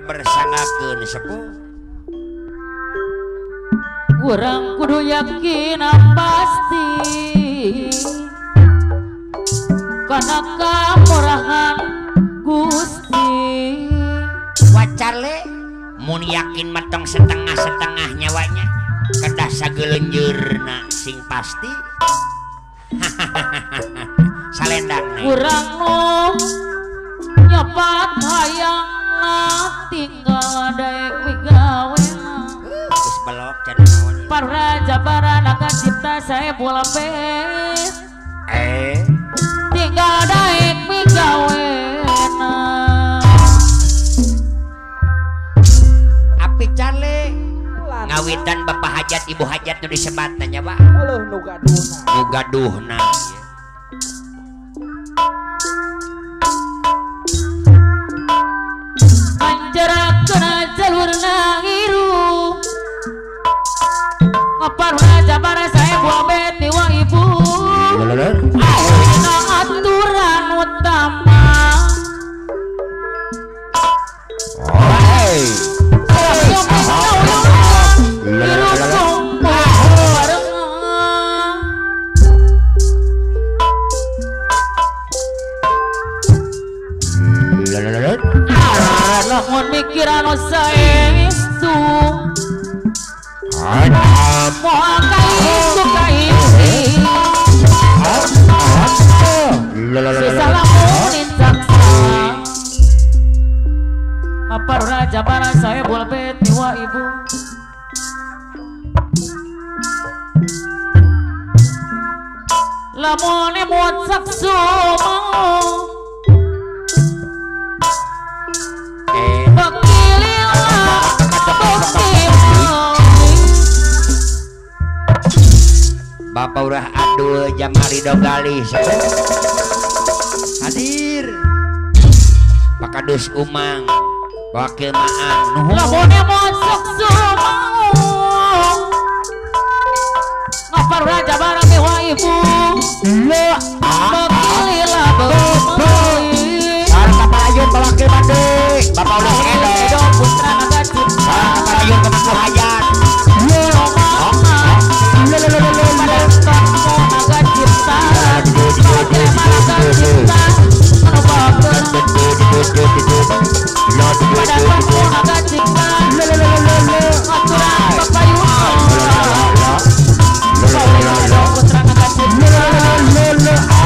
bersangakeun sepuh urang kudu yakin pasti kana kamurahan Gusti wacale mun yakin matong setengah-setengah nyawanya kedah sagelenjeurna sing pasti salendang urang nu nyepat hayang tinggal daek wigawena geus belok cenah naon para jabarana ka cipta saya bola bet tinggal daek wigawena api cale ngawitan bapak hajat ibu hajat nu disebat nya Pak heuh nu gaduhna kena jalurna ngiru ngaparna jabara saya buah beti wa ibu ayeuna aturan utama lamun mikiran saestu moal kaitu kaisi sesalamun insaksa ngaparna jabara saya bola beti wa ibu lamun emot saksu mau Bapak urah adul jamari dogali hadir Pak Kadus Umang wakil maang nuhun lamun emosok sumau ngapar raja barang dewa ibu bekililah beumui kapal balakil bade Bapak urah edo putra naga cipta kapal ayun ke Mampu Hajat naga cipta pakai naga cipta menubakeun pada Mampu naga cipta ngaturan papayun putra naga cipta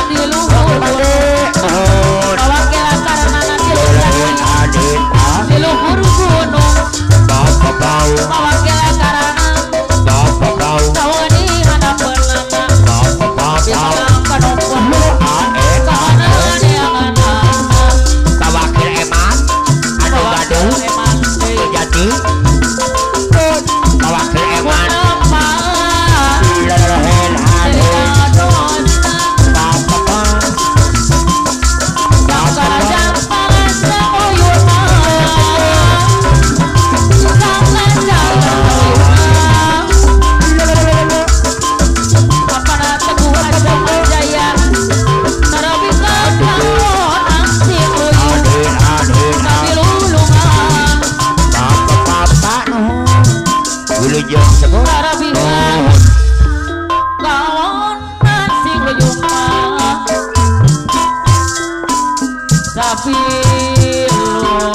di luhur gunung Pawakilan karena nanti di luhur gunung Pawakilan karena Kawani hadapan nama Bisa kanompon Kahanan yang anak Tawakil eman anu gaduh jadi tawakil eman lelehen hadir wilujeng sebut kawan nasi luyung tapi lu